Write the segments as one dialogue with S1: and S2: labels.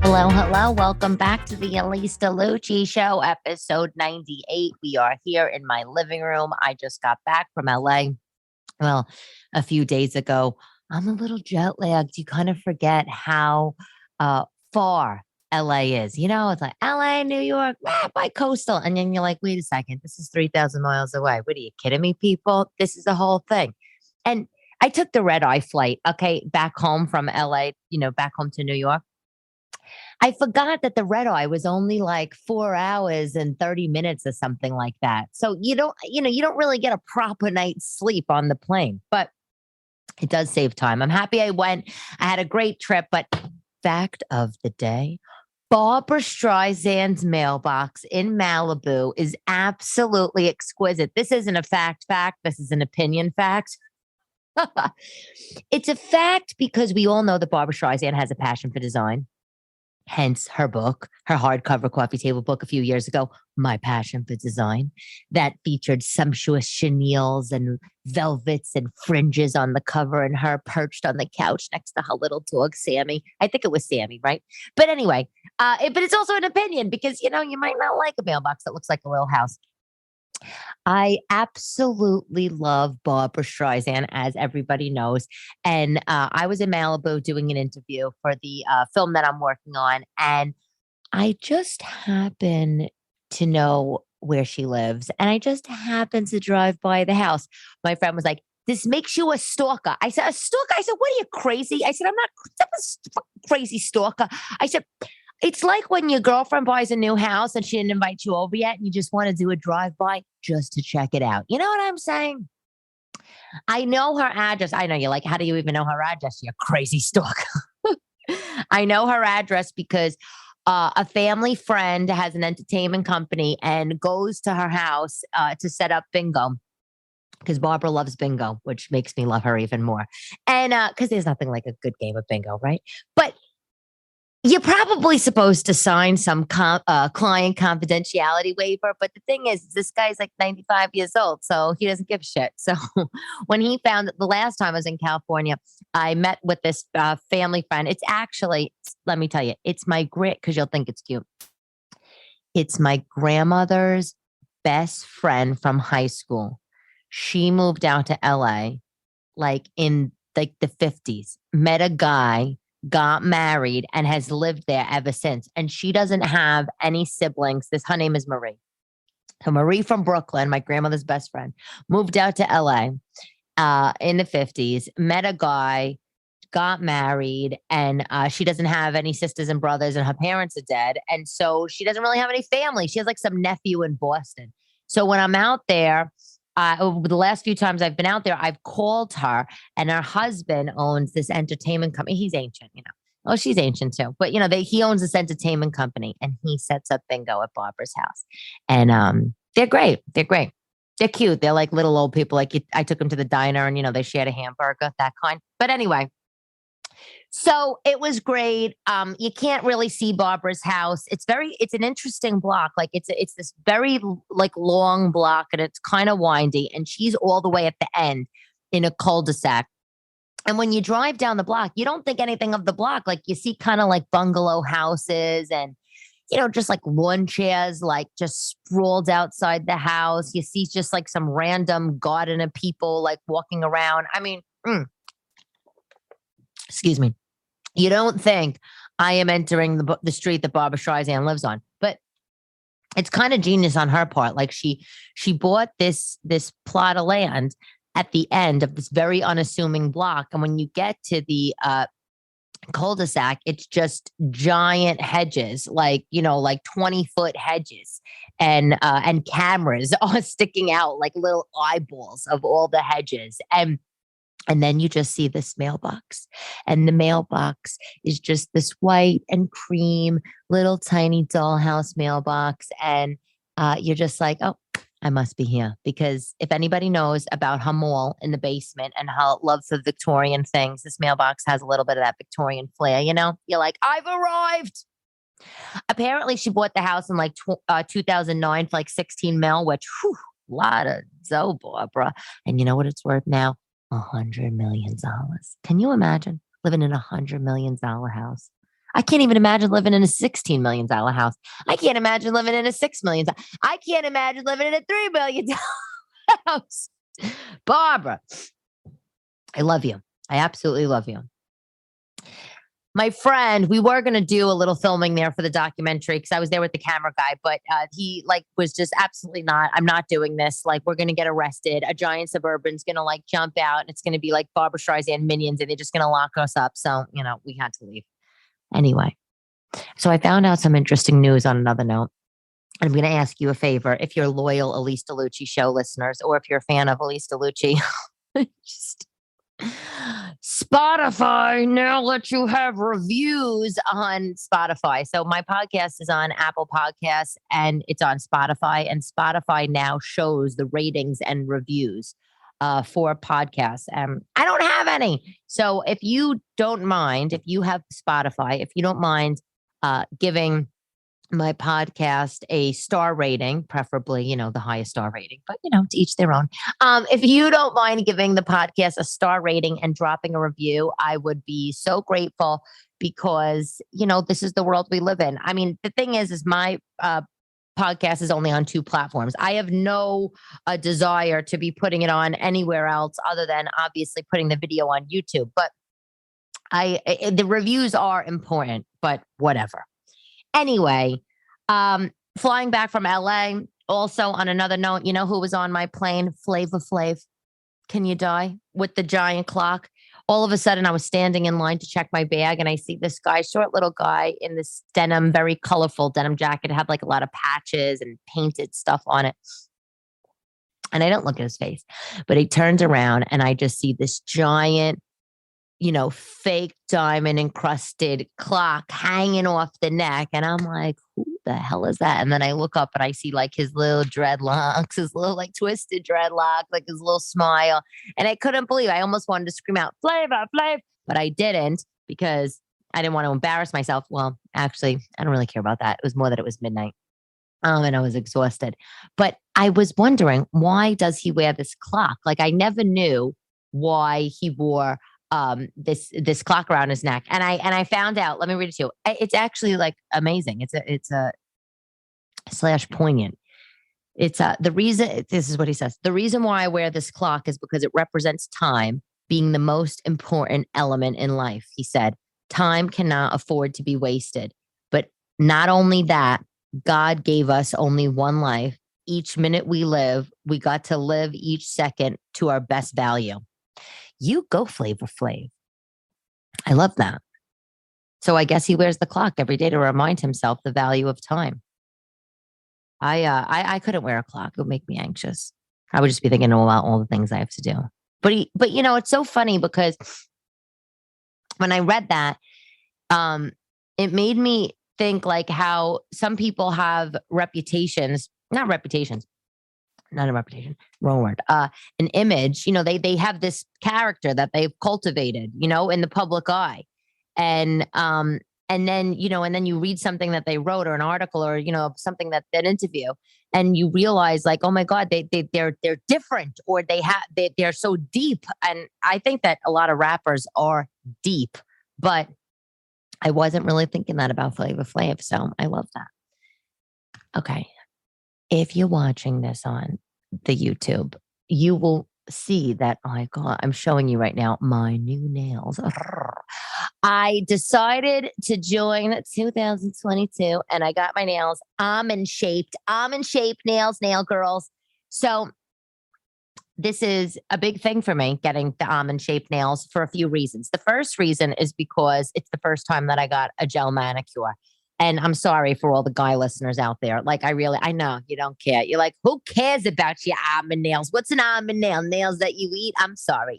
S1: Hello, hello. Welcome back to the Elyse DeLucci Show, episode 98. We are here in my living room. I just got back from LA. Well, a few days ago. I'm a little jet lagged. You kind of forget how far LA is. You know, it's like LA, New York, by coastal. And then you're like, wait a second, this is 3,000 miles away. What are you kidding me, people? This is the whole thing. And I took the red eye flight, okay, back home from LA, back home to New York. I forgot that the red eye was only like 4 hours and 30 minutes or something like that. So you don't really get a proper night's sleep on the plane, but it does save time. I'm happy I went. I had a great trip, but fact of the day, Barbara Streisand's mailbox in Malibu is absolutely exquisite. This isn't a fact. This is an opinion fact. It's a fact because we all know that Barbara Streisand has a passion for design. Hence her book, her hardcover coffee table book a few years ago, My Passion for Design, that featured sumptuous chenilles and velvets and fringes on the cover and her perched on the couch next to her little dog, Sammy. I think it was Sammy, right? But anyway, but it's also an opinion because, you might not like a mailbox that looks like a little house. I absolutely love Barbara Streisand, as everybody knows. And I was in Malibu doing an interview for the film that I'm working on. And I just happen to know where she lives. And I just happened to drive by the house. My friend was like, this makes you a stalker. I said, a stalker? I said, what are you, crazy? I said, I'm not a crazy stalker. I said, it's like when your girlfriend buys a new house and she didn't invite you over yet and you just want to do a drive-by just to check it out. You know what I'm saying? I know her address. I know you're like, how do you even know her address? You're a crazy stalker. I know her address because a family friend has an entertainment company and goes to her house to set up bingo. Because Barbara loves bingo, which makes me love her even more. And because there's nothing like a good game of bingo, right? But you're probably supposed to sign some client confidentiality waiver. But the thing is, this guy's like 95 years old, so he doesn't give a shit. So when he found that the last time I was in California, I met with this family friend. It's actually, let me tell you, it's my because you'll think it's cute. It's my grandmother's best friend from high school. She moved out to LA like in like the 50s, met a guy, got married, and has lived there ever since. And she doesn't have any siblings. Her name is Marie. So Marie from Brooklyn, my grandmother's best friend, moved out to LA in the 50s, met a guy, got married, and she doesn't have any sisters and brothers, and her parents are dead. And so she doesn't really have any family. She has like some nephew in Boston. So when I'm out there, over the last few times I've been out there, I've called her, and her husband owns this entertainment company. He's ancient, Oh, she's ancient too, but he owns this entertainment company, and he sets up bingo at Barbara's house, and they're great. They're great. They're cute. They're like little old people. Like I took them to the diner, and they shared a hamburger, that kind. But anyway. So it was great. You can't really see Barbara's house. It's an interesting block. Like it's this very like long block, and it's kind of windy, and she's all the way at the end in a cul-de-sac. And when you drive down the block, you don't think anything of the block. Like you see kind of like bungalow houses and, just like lawn chairs, like just sprawled outside the house. You see just like some random gardener people like walking around. I mean, excuse me. You don't think I am entering the street that Barbara Streisand lives on, but it's kind of genius on her part. Like she bought this plot of land at the end of this very unassuming block, and when you get to the cul-de-sac, it's just giant hedges, like 20-foot hedges, and cameras are sticking out like little eyeballs of all the hedges, and then you just see this mailbox, and the mailbox is just this white and cream little tiny dollhouse mailbox. And you're just like, oh, I must be here. Because if anybody knows about her mall in the basement and her love for Victorian things, this mailbox has a little bit of that Victorian flair, You're like, I've arrived. Apparently, she bought the house in like 2009 for like 16 mil, which, whew, a lot of dough, Barbara. And you know what it's worth now? $100 million. Can you imagine? living in $100 million house. I can't even imagine living in a $16 million house. I can't imagine living in a $6 million. I can't imagine living in a $3 million house. Barbra, I love you. I absolutely love you. My friend, we were going to do a little filming there for the documentary because I was there with the camera guy, but he was just absolutely not. I'm not doing this. Like, we're going to get arrested. A giant Suburban's going to jump out, and it's going to be like Barbra Streisand Minions, and they're just going to lock us up. So, we had to leave. Anyway, so I found out some interesting news on another note. I'm going to ask you a favor. If you're loyal Elyse DeLucci show listeners, or if you're a fan of Elyse DeLucci, just Spotify now lets you have reviews on Spotify. So my podcast is on Apple Podcasts and it's on Spotify. And Spotify now shows the ratings and reviews for podcasts. I don't have any. So if you don't mind, if you have Spotify, if you don't mind giving my podcast a star rating, preferably, the highest star rating, but to each their own. If you don't mind giving the podcast a star rating and dropping a review, I would be so grateful because, this is the world we live in. I mean, the thing is my podcast is only on 2 platforms. I have no desire to be putting it on anywhere else other than obviously putting the video on YouTube. But the reviews are important, but whatever. Anyway, flying back from LA, also on another note, who was on my plane? Flava Flav. Can you die? With the giant clock. All of a sudden, I was standing in line to check my bag, and I see this guy, short little guy in this denim, very colorful denim jacket. It had a lot of patches and painted stuff on it. And I don't look at his face, but he turns around, and I just see this giant, fake diamond encrusted clock hanging off the neck. And I'm like, who the hell is that? And then I look up and I see his little dreadlocks, his little twisted dreadlocks, his little smile. And I couldn't believe I almost wanted to scream out, Flava Flav, but I didn't because I didn't want to embarrass myself. Well, actually, I don't really care about that. It was more that it was midnight. And I was exhausted. But I was wondering, why does he wear this clock? I never knew why he wore this clock around his neck. And I found out, let me read it to you. It's actually amazing. It's a / poignant. It's the reason, this is what he says. The reason why I wear this clock is because it represents time being the most important element in life. He said, time cannot afford to be wasted. But not only that, God gave us only one life. Each minute we live, we got to live each second to our best value. You go, Flava Flav. I love that. So I guess he wears the clock every day to remind himself the value of time. I couldn't wear a clock. It would make me anxious. I would just be thinking about all the things I have to do. But it's so funny because when I read that, it made me think how some people have reputations, not reputations, not a reputation, wrong word, an image, they have this character that they've cultivated, in the public eye. And then, and then you read something that they wrote or an article or, something that interview and you realize oh my God, they're different or they're so deep. And I think that a lot of rappers are deep, but I wasn't really thinking that about Flava Flav. So I love that. Okay. If you're watching this on the YouTube, you will see that, oh my God, I'm showing you right now my new nails. I decided to join 2022 and I got my nails almond shaped nails, nail girls. So this is a big thing for me, getting the almond shaped nails for a few reasons. The first reason is because it's the first time that I got a gel manicure. And I'm sorry for all the guy listeners out there. I know you don't care. You're like, who cares about your almond nails? What's an almond nail? Nails that you eat? I'm sorry.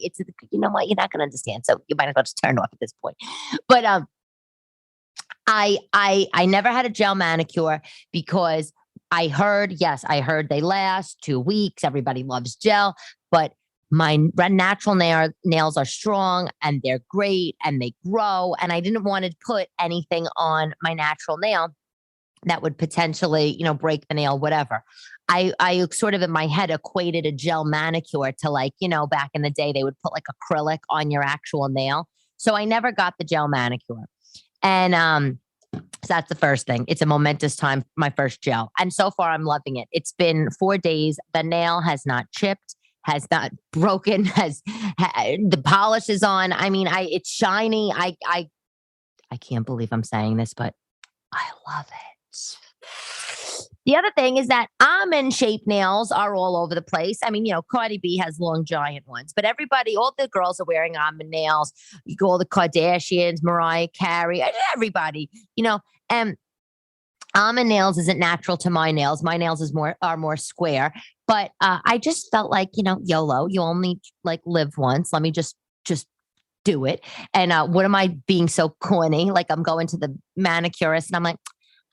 S1: You know what? You're not going to understand. So you might as well just turn off at this point. But I never had a gel manicure because I heard they last 2 weeks. Everybody loves gel, but my natural nails are strong and they're great and they grow. And I didn't want to put anything on my natural nail that would potentially, break the nail, whatever. I sort of in my head equated a gel manicure to back in the day, they would put acrylic on your actual nail. So I never got the gel manicure. And so that's the first thing. It's a momentous time, my first gel. And so far I'm loving it. It's been 4 days. The nail has not chipped, has not broken, the polish is on. I mean, it's shiny. I can't believe I'm saying this, but I love it. The other thing is that almond shaped nails are all over the place. I mean, Cardi B has long, giant ones, but all the girls are wearing almond nails. You go all the Kardashians, Mariah Carey, everybody, and almond nails isn't natural to my nails. My nails are more square, but I just felt like, YOLO, you only like live once. Let me just do it. And what am I being so corny? Like I'm going to the manicurist and I'm like,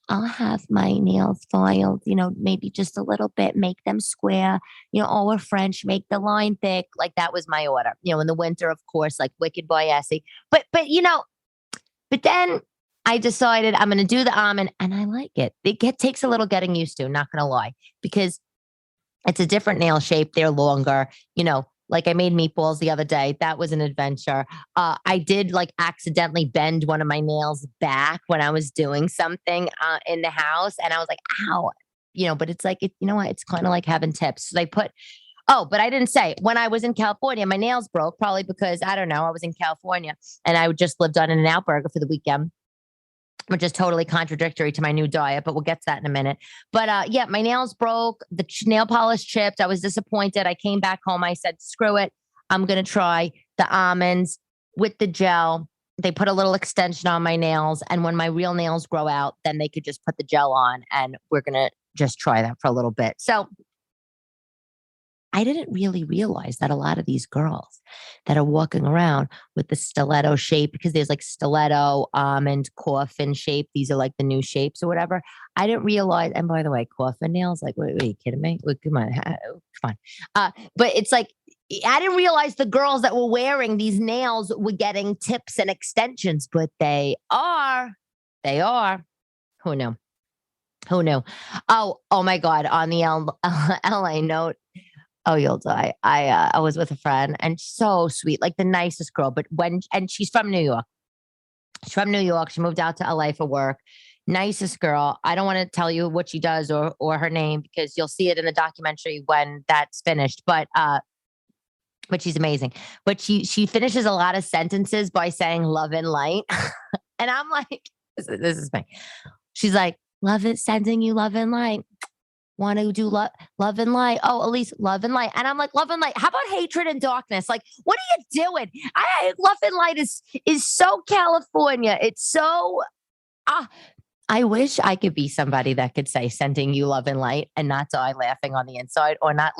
S1: I'll have my nails filed, maybe just a little bit, make them square, or French, make the line thick. Like that was my order. In the winter, of course, like Wicked by Essie. But then I decided I'm going to do the almond and I like it. It takes a little getting used to, not going to lie, because it's a different nail shape. They're longer, like I made meatballs the other day. That was an adventure. I did like accidentally bend one of my nails back when I was doing something in the house. And I was like, ow, but it's like, you know what? It's kind of like having tips. So but I didn't say when I was in California, my nails broke probably because I don't know. I was in California and I just lived on In-N-Out Burger for the weekend, which is totally contradictory to my new diet, but we'll get to that in a minute. But yeah, my nails broke. The nail polish chipped. I was disappointed. I came back home. I said, screw it. I'm going to try the almonds with the gel. They put a little extension on my nails. And when my real nails grow out, then they could just put the gel on. And we're going to just try that for a little bit. So I didn't really realize that a lot of these girls that are walking around with the stiletto shape, because there's like stiletto, almond, coffin shape. These are like the new shapes or whatever. I didn't realize. And by the way, coffin nails, like, wait, are you kidding me? Wait, come on. Come on. But it's like, I didn't realize the girls that were wearing these nails were getting tips and extensions, but they are. Who knew? Oh my God. On the LA note, oh, you'll die. I was with a friend and so sweet, like the nicest girl. But and she's from New York. She's from New York. She moved out to LA for work. Nicest girl. I don't want to tell you what she does or her name because you'll see it in the documentary when that's finished. But she's amazing. But she finishes a lot of sentences by saying love and light. And I'm like, this is me. She's like, love it, sending you love and light. Want to do love and light. Oh, Elyse, love and light. And I'm like, love and light. How about hatred and darkness? Like, what are you doing? Love and light is so California. It's so, I wish I could be somebody that could say sending you love and light and not die laughing on the inside or not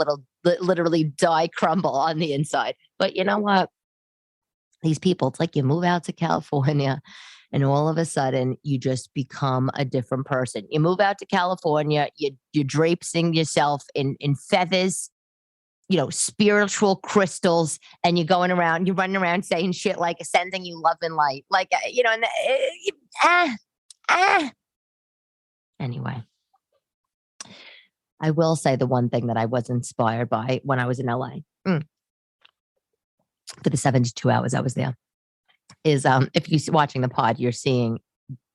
S1: literally die crumble on the inside. But you know what? These people, it's like you move out to California and all of a sudden you just become a different person. You move out to California, you're draping yourself in feathers, spiritual crystals, and you're running around saying shit like sending you love and light. Like, Anyway, I will say the one thing that I was inspired by when I was in LA for the 72 hours I was there is if you're watching the pod, you're seeing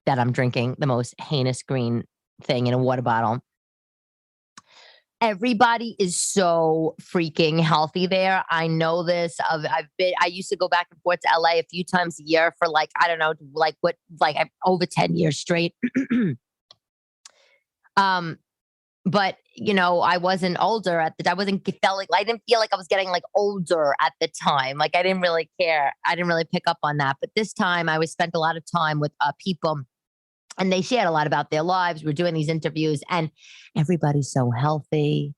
S1: that I'm drinking the most heinous green thing in a water bottle. Everybody is so freaking healthy there. I know this. I used to go back and forth to LA a few times a year for over 10 years straight. But I wasn't older I didn't feel like I was getting like older at the time. Like I didn't really care. I didn't really pick up on that. But this time I spent a lot of time with people and they shared a lot about their lives. We're doing these interviews and everybody's so healthy.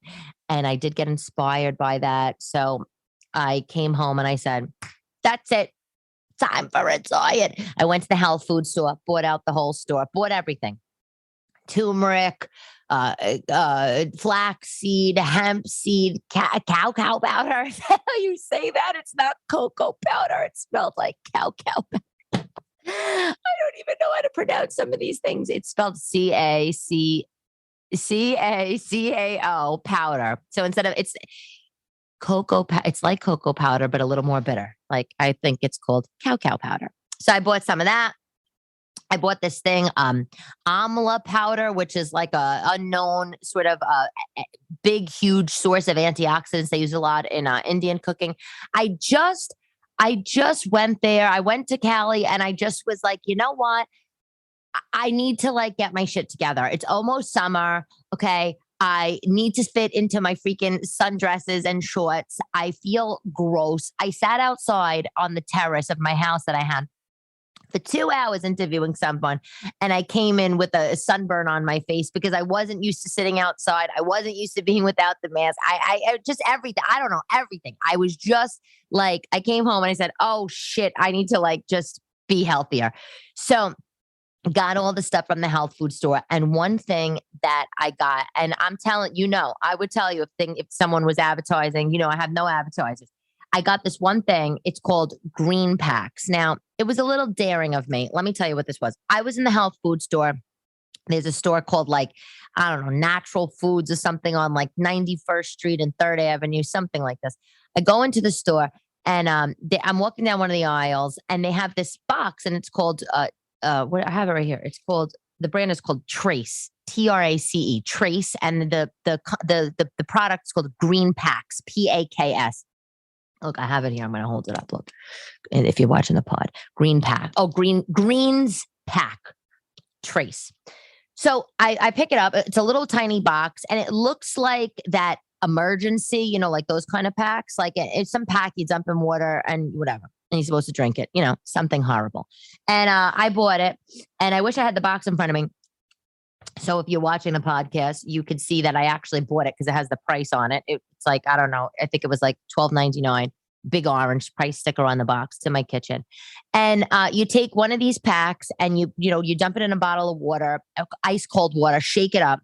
S1: And I did get inspired by that. So I came home and I said, that's it. Time for a diet. I went to the health food store, bought out the whole store, bought everything. Turmeric, flaxseed, hemp seed, cow powder. How you say that? It's not cocoa powder. It smells like cow powder. I don't even know how to pronounce some of these things. It's spelled CACAO powder. So instead of it's like cocoa powder, but a little more bitter. Like I think it's called cow powder. So I bought some of that. I bought this thing, amla powder, which is like a unknown sort of big, huge source of antioxidants. They use a lot in Indian cooking. I just, I just went there. I went to Cali, and I just was like, you know what? I need to like get my shit together. It's almost summer. Okay. I need to fit into my freaking sundresses and shorts. I feel gross. I sat outside on the terrace of my house that I had for 2 hours interviewing someone, and I came in with a sunburn on my face because I wasn't used to sitting outside. I wasn't used to being without the mask. I just everything. I don't know, everything. I was just like, I came home and I said, oh shit, I need to like just be healthier. So got all the stuff from the health food store. And one thing that I got, and I'm telling you, know, I would tell you if someone was advertising, I have no advertisers. I got this one thing. It's called green packs. Now, it was a little daring of me. Let me tell you what this was. I was in the health food store. There's a store called like, I don't know, Natural Foods or something on like 91st Street and 3rd Avenue, something like this. I go into the store, and I'm walking down one of the aisles, and they have this box, and it's called what I have it right here. It's called, the brand is called Trace, Trace, Trace, and the product is called Green Packs, Paks. Look, I have it here. I'm going to hold it up. Look, and if you're watching the pod, Green Pack. Oh, Greens Pack, Trace. So I pick it up. It's a little tiny box, and it looks like that emergency, like those kind of packs. Like it's some pack you dump in water and whatever, and you're supposed to drink it, something horrible. And I bought it, and I wish I had the box in front of me. So if you're watching the podcast, you could see that I actually bought it because it has the price on it. It's like, I don't know, I think it was like $12.99, big orange price sticker on the box, to my kitchen. And you take one of these packs, and you dump it in a bottle of water, ice cold water, shake it up,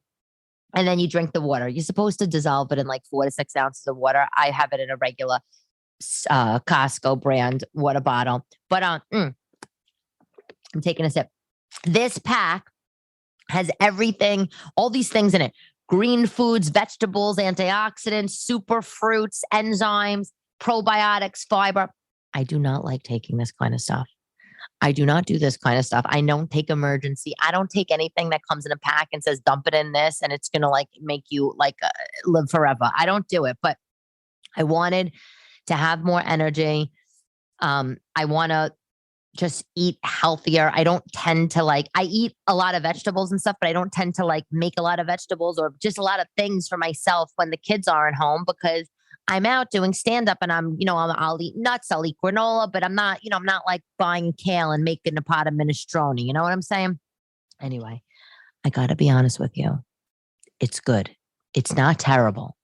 S1: and then you drink the water. You're supposed to dissolve it in like 4 to 6 ounces of water. I have it in a regular Costco brand water bottle. But I'm taking a sip. This pack has everything, all these things in it: green foods, vegetables, antioxidants, super fruits, enzymes, probiotics, fiber. I do not like taking this kind of stuff. I do not do this kind of stuff. I don't take emergency. I don't take anything that comes in a pack and says dump it in this and it's going to like make you like live forever. I don't do it, but I wanted to have more energy. I want to just eat healthier. I don't tend to I eat a lot of vegetables and stuff, but I don't tend to like make a lot of vegetables or just a lot of things for myself when the kids aren't home, because I'm out doing stand up, and I'll eat nuts, I'll eat granola, but I'm not like buying kale and making a pot of minestrone. You know what I'm saying? Anyway, I got to be honest with you. It's good. It's not terrible.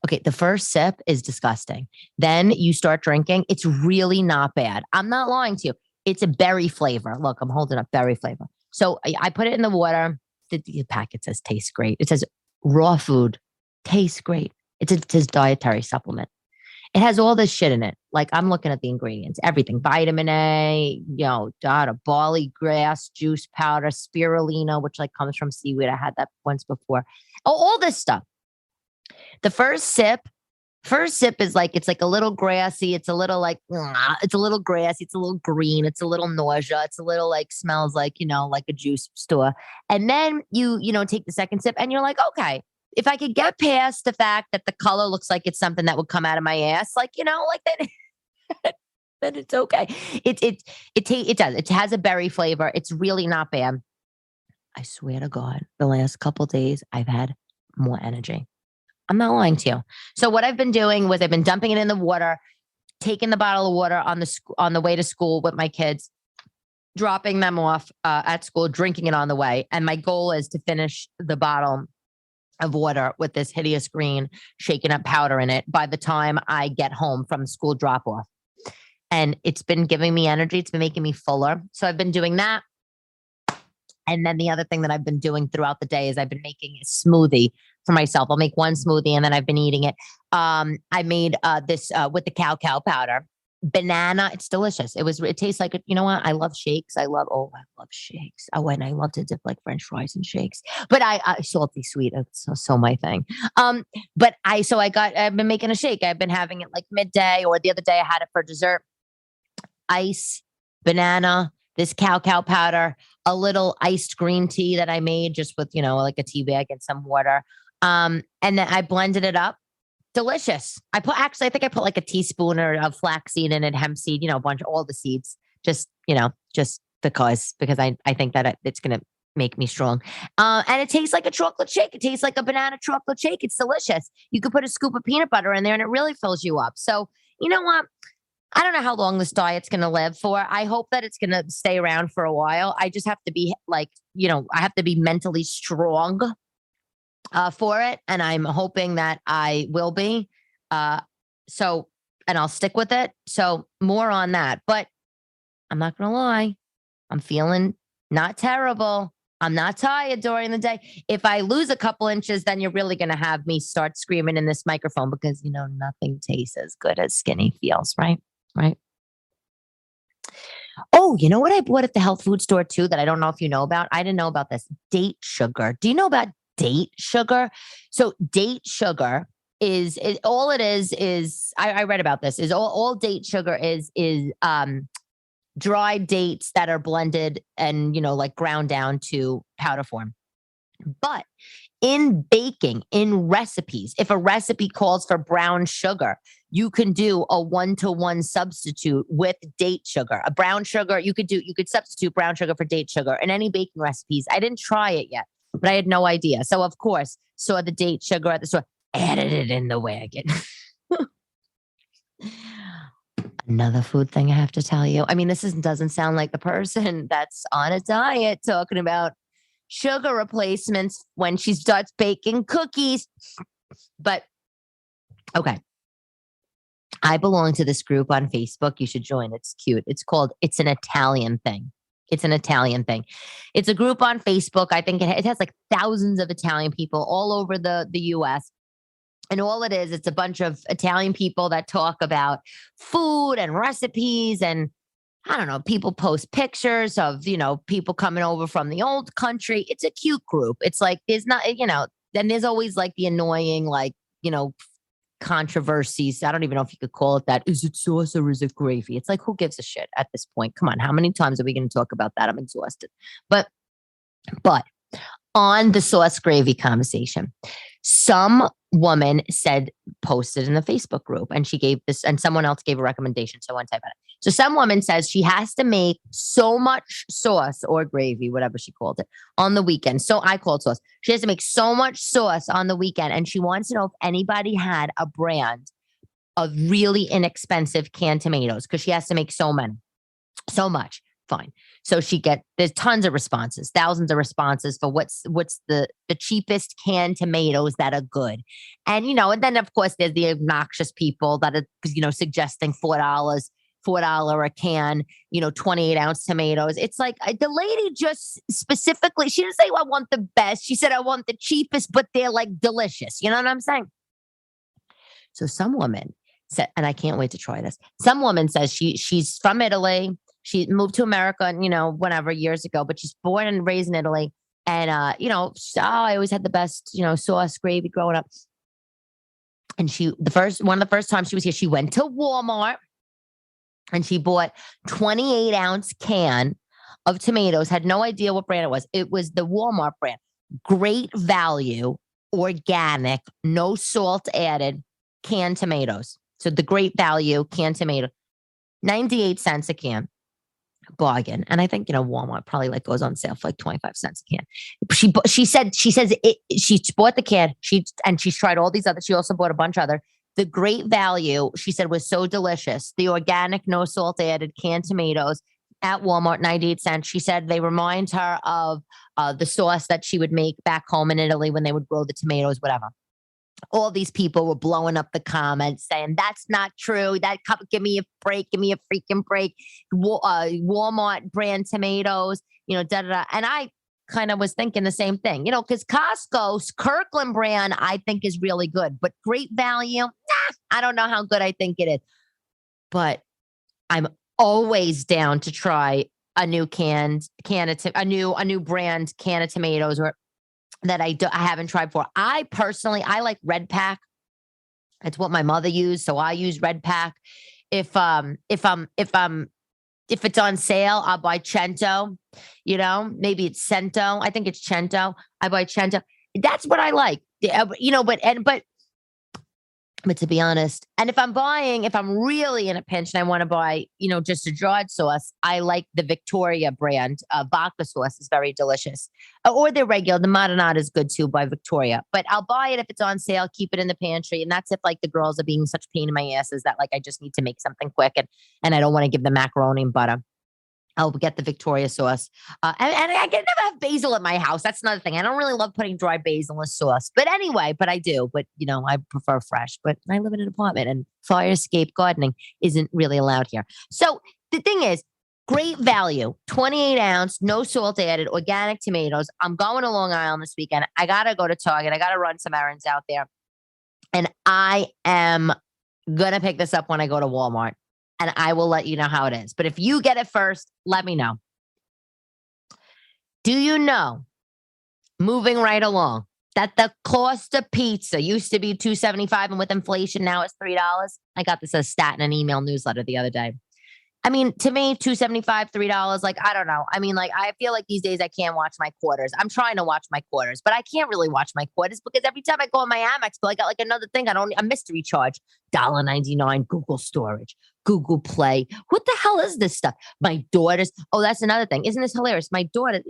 S1: Okay, the first sip is disgusting. Then you start drinking. It's really not bad. I'm not lying to you. It's a berry flavor. Look, I'm holding up berry flavor. So I put it in the water. The packet says tastes great. It says raw food tastes great. It says dietary supplement. It has all this shit in it. Like, I'm looking at the ingredients, everything: vitamin A, barley grass, juice powder, spirulina, which like comes from seaweed. I had that once before. Oh, all this stuff. The first sip is like, it's like a little grassy. It's a little like, it's a little grassy. It's a little green. It's a little nausea. It's a little like, smells like, like a juice store. And then you take the second sip, and you're like, okay, if I could get past the fact that the color looks like it's something that would come out of my ass, like that, then it's okay. It does. It has a berry flavor. It's really not bad. I swear to God, the last couple days I've had more energy. I'm not lying to you. So what I've been doing was I've been dumping it in the water, taking the bottle of water on the way to school with my kids, dropping them off at school, drinking it on the way. And my goal is to finish the bottle of water with this hideous green shaken up powder in it by the time I get home from school drop off. And it's been giving me energy. It's been making me fuller. So I've been doing that. And then the other thing that I've been doing throughout the day is I've been making a smoothie for myself. I'll make one smoothie, and then I've been eating it. I made this with the cow powder, banana. It's delicious. It tastes like, you know what? I love shakes. I love shakes. Oh, and I love to dip like French fries in shakes. But I salty sweet. It's so my thing. But I've been making a shake. I've been having it like midday, or the other day I had it for dessert. ice, banana, this cow powder, a little iced green tea that I made just with, like a tea bag and some water. And then I blended it up. Delicious. I think I put like a teaspoon of flaxseed in it, hemp seed, a bunch of all the seeds, just because I think that it's going to make me strong. And it tastes like a chocolate shake. It tastes like a banana chocolate shake. It's delicious. You could put a scoop of peanut butter in there and it really fills you up. So, you know what? I don't know how long this diet's going to live for. I hope that it's going to stay around for a while. I just have to be I have to be mentally strong for it. And I'm hoping that I will be. And I'll stick with it. So more on that. But I'm not going to lie. I'm feeling not terrible. I'm not tired during the day. If I lose a couple inches, then you're really going to have me start screaming in this microphone because, nothing tastes as good as skinny feels, right? Right. Oh, you know what I bought at the health food store too that I don't know if you know about? I didn't know about this. Date sugar. Do you know about date sugar? So date sugar all it is I read about this, is all date sugar is dried dates that are blended and, like ground down to powder form. But in baking, in recipes, if a recipe calls for brown sugar, you can do a 1-to-1 substitute with date sugar. A brown sugar, you could substitute brown sugar for date sugar in any baking recipes. I didn't try it yet, but I had no idea. So of course, saw the date sugar at the store, added it in the wagon. Another food thing I have to tell you. I mean, doesn't sound like the person that's on a diet talking about sugar replacements when she starts baking cookies. But okay. I belong to this group on Facebook. You should join. It's cute. It's an Italian thing. It's an Italian thing. It's a group on Facebook. I think it has like thousands of Italian people all over the US. And all it is, it's a bunch of Italian people that talk about food and recipes. And I don't know, people post pictures of, people coming over from the old country. It's a cute group. It's like, there's not, then there's always like the annoying, controversies. I don't even know if you could call it that. Is it sauce or is it gravy? It's like, who gives a shit at this point? Come on. How many times are we going to talk about that? I'm exhausted. But on the sauce gravy conversation, some woman posted in the Facebook group, and she gave this, and someone else gave a recommendation. So I want to type about it. So some woman says she has to make so much sauce or gravy, whatever she called it, on the weekend. So I call it sauce. She has to make so much sauce on the weekend. And she wants to know if anybody had a brand of really inexpensive canned tomatoes, because she has to make so much. Fine. So there's tons of responses, thousands of responses for what's the cheapest canned tomatoes that are good. And, and then of course there's the obnoxious people that are, suggesting $4 a can, 28-ounce tomatoes. It's like the lady just specifically, she didn't say, I want the best. She said, I want the cheapest, but they're like delicious. You know what I'm saying? So some woman said, and I can't wait to try this. Some woman says she's from Italy. She moved to America, whenever years ago, but she's born and raised in Italy. And, I always had the best, sauce gravy growing up. And one of the first times she was here, she went to Walmart and she bought 28-ounce can of tomatoes, had no idea what brand it was. It was the Walmart brand. Great value, organic, no salt added, canned tomatoes. So the Great Value canned tomato, 98 cents a can. Bargain. And I think, Walmart probably goes on sale for 25 cents a can. She says she bought the can. She's tried all these other. She also bought a bunch of other. The Great Value, she said, was so delicious. The organic, no salt added canned tomatoes at Walmart, 98 cents. She said they remind her of the sauce that she would make back home in Italy when they would grow the tomatoes, whatever. All these people were blowing up the comments saying, that's not true. Give me a break. Give me a freaking break. Walmart brand tomatoes, da-da-da. And I kind of was thinking the same thing, because Costco's Kirkland brand, I think is really good, but Great Value, I don't know how good I think it is, but I'm always down to try a new a new brand can of tomatoes that I haven't tried before. I personally like Red Pack. It's what my mother used, so I use Red Pack. If I'm If it's on sale, I'll buy Cento. Maybe it's Cento. I think it's Cento. I buy Cento. That's what I like. But to be honest, and if I'm really in a pinch and I want to buy, just a jarred sauce, I like the Victoria brand. Vodka sauce is very delicious. Or the regular, the marinade is good too by Victoria. But I'll buy it if it's on sale, keep it in the pantry. And that's if like the girls are being such pain in my asses that like I just need to make something quick and I don't want to give them macaroni and butter. I'll get the Victoria sauce. And I can never have basil at my house. That's another thing. I don't really love putting dry basil in sauce. But anyway, I do. But, I prefer fresh. But I live in an apartment and fire escape gardening isn't really allowed here. So the thing is, great value, 28 ounce, no salt added, organic tomatoes. I'm going to Long Island this weekend. I got to go to Target. I got to run some errands out there. And I am going to pick this up when I go to Walmart. And I will let you know how it is. But if you get it first, let me know. Do you know, moving right along, that the cost of pizza used to be $2.75 and with inflation now it's $3? I got this as a stat in an email newsletter the other day. I mean, to me, $2.75, $3, like, I don't know. I mean, like, I feel like these days I can't watch my quarters. I'm trying to watch my quarters, but I can't really watch my quarters because every time I go on my Amex bill, I got like another thing. A mystery charge, $1.99, Google storage, Google Play. What the hell is this stuff? My daughters. Oh, that's another thing. Isn't this hilarious? My daughter,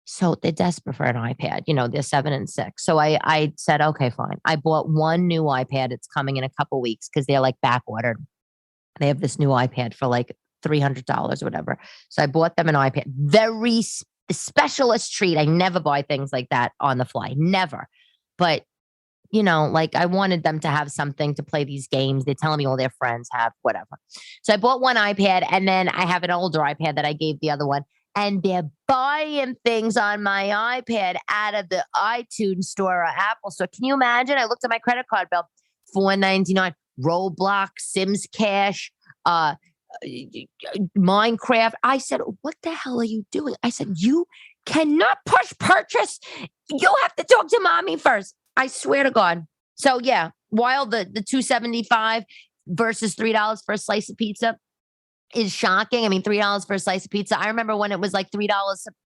S1: so they're desperate for an iPad. They're 7 and 6. So I said, okay, fine. I bought one new iPad. It's coming in a couple weeks because they're like back ordered. They have this new iPad for like $300 or whatever. So I bought them an iPad. Very specialist treat. I never buy things like that on the fly. Never. But, like I wanted them to have something to play these games. They're telling me all their friends have, whatever. So I bought one iPad and then I have an older iPad that I gave the other one. And they're buying things on my iPad out of the iTunes store or Apple store. Can you imagine? I looked at my credit card bill, $4.99. Roblox, Sims Cash, Minecraft. I said, what the hell are you doing? I said, you cannot push purchase. You have to talk to mommy first. I swear to God. So yeah, while the $2.75 versus $3 for a slice of pizza is shocking. I mean, $3 for a slice of pizza. I remember when it was like $3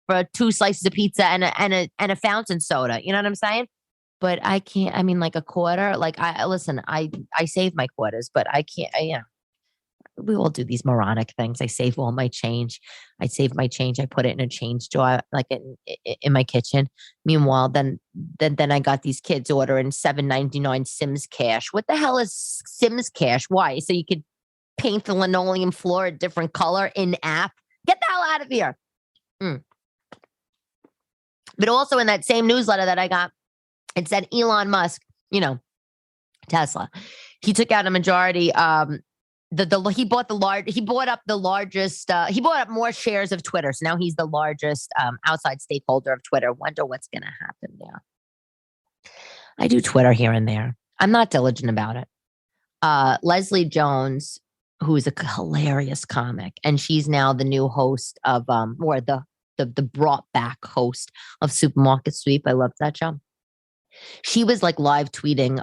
S1: for 2 slices of pizza and a fountain soda. You know what I'm saying? But I can't, I mean, like a quarter, like I save my quarters, but I can't, we all do these moronic things. I save all my change. I save my change. I put it in a change jar, like in my kitchen. Meanwhile, then I got these kids ordering $7.99 Sims Cash. What the hell is Sims Cash? Why? So you could paint the linoleum floor a different color in app? Get the hell out of here. But also in that same newsletter that I got, it said Elon Musk, Tesla. He took out a majority. He bought up more shares of Twitter. So now he's the largest outside stakeholder of Twitter. Wonder what's going to happen there. I do Twitter here and there. I'm not diligent about it. Leslie Jones, who is a hilarious comic, and she's now the new host of or the brought back host of Supermarket Sweep. I love that show. She was like live tweeting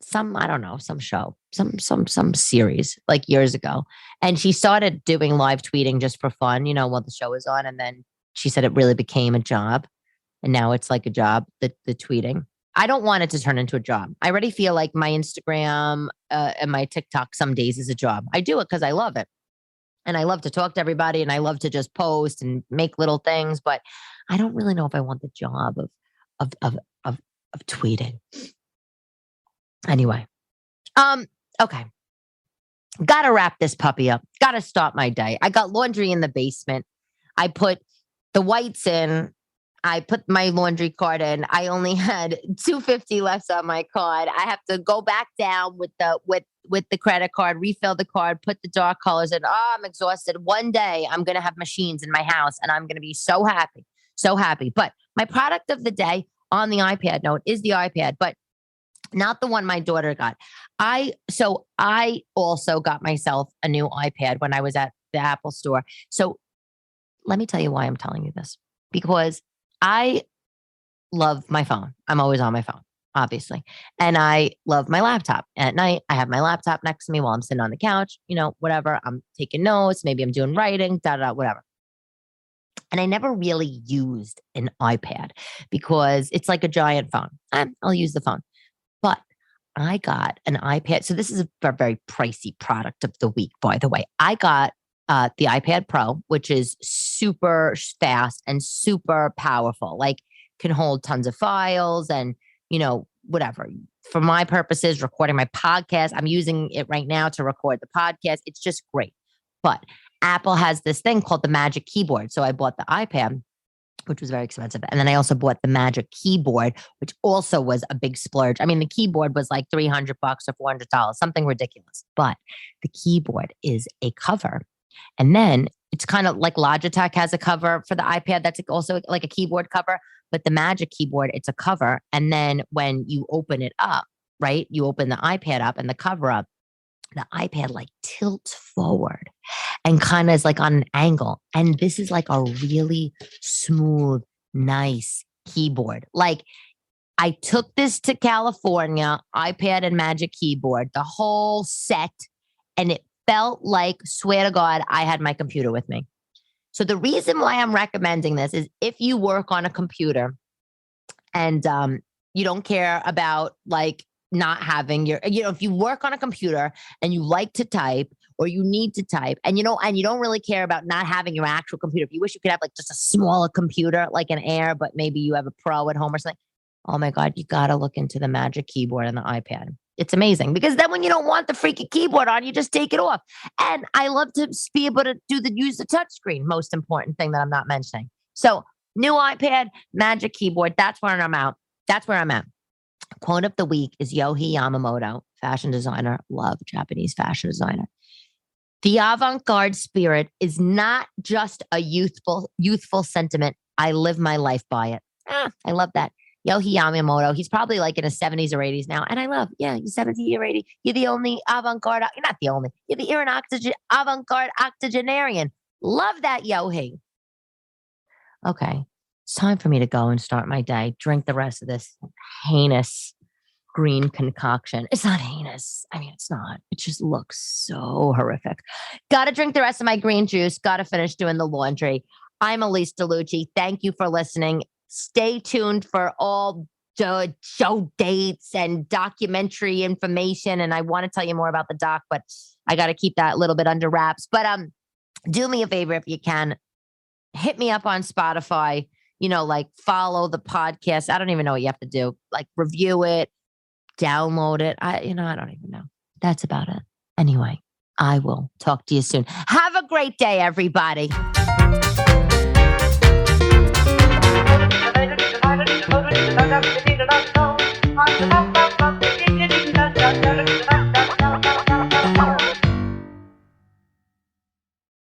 S1: some show, some series like years ago. And she started doing live tweeting just for fun, while the show was on. And then she said it really became a job. And now it's like a job, the tweeting. I don't want it to turn into a job. I already feel like my Instagram and my TikTok some days is a job. I do it because I love it. And I love to talk to everybody and I love to just post and make little things. But I don't really know if I want the job of tweeting. Anyway. Okay. Gotta wrap this puppy up. Gotta start my day. I got laundry in the basement. I put the whites in. I put my laundry card in. I only had $2.50 left on my card. I have to go back down with the credit card, refill the card, put the dark colors in. Oh, I'm exhausted. One day I'm gonna have machines in my house and I'm gonna be so happy. So happy. But my product of the day on the iPad note is the iPad, but not the one my daughter got. I also got myself a new iPad when I was at the Apple store. So let me tell you why I'm telling you this. Because I love my phone. I'm always on my phone. obviously. And I love my laptop. At night, I have my laptop next to me while I'm sitting on the couch, whatever. I'm taking notes. Maybe I'm doing writing, whatever. And I never really used an iPad because it's like a giant phone. I'll use the phone. But I got an iPad. So this is a very pricey product of the week, by the way. I got the iPad Pro, which is super fast and super powerful, like can hold tons of files and, whatever. For my purposes, recording my podcast, I'm using it right now to record the podcast. It's just great. But Apple has this thing called the Magic Keyboard. So I bought the iPad, which was very expensive. And then I also bought the Magic Keyboard, which also was a big splurge. I mean, the keyboard was like $300 or $400, something ridiculous. But the keyboard is a cover. And then it's kind of like Logitech has a cover for the iPad. That's also like a keyboard cover. But the Magic Keyboard, it's a cover. And then when you open it up, right, you open the iPad up and the cover up, the iPad like tilts forward and kind of is like on an angle. And this is like a really smooth, nice keyboard. Like I took this to California, iPad and Magic Keyboard, the whole set, and it felt like, swear to God, I had my computer with me. So the reason why I'm recommending this is if you work on a computer and you don't care about like not having your, if you work on a computer and you like to type or you need to type and you don't really care about not having your actual computer. If you wish you could have like just a smaller computer, like an Air, but maybe you have a Pro at home or something. Oh my God, you got to look into the Magic Keyboard and the iPad. It's amazing because then when you don't want the freaking keyboard on, you just take it off. And I love to be able to use the touch screen. Most important thing that I'm not mentioning. So new iPad, Magic Keyboard. That's where I'm at. Quote of the week is Yohei Yamamoto, fashion designer. Love Japanese fashion designer. The avant-garde spirit is not just a youthful sentiment. I live my life by it. I love that. Yohei Yamamoto, he's probably like in his 70s or 80s now. And I love, he's 70 or 80. You're the only avant-garde, you're not the only, you're an avant-garde octogenarian. Love that, Yohei. Okay, it's time for me to go and start my day. Drink the rest of this heinous green concoction. It's not heinous. I mean, it's not. It just looks so horrific. Got to drink the rest of my green juice. Got to finish doing the laundry. I'm Elyse DeLucci. Thank you for listening. Stay tuned for all the show dates and documentary information. And I want to tell you more about the doc, but I got to keep that a little bit under wraps. But do me a favor if you can. Hit me up on Spotify, like follow the podcast. I don't even know what you have to do. Like review it, download it. I don't even know. That's about it. Anyway, I will talk to you soon. Have a great day, everybody.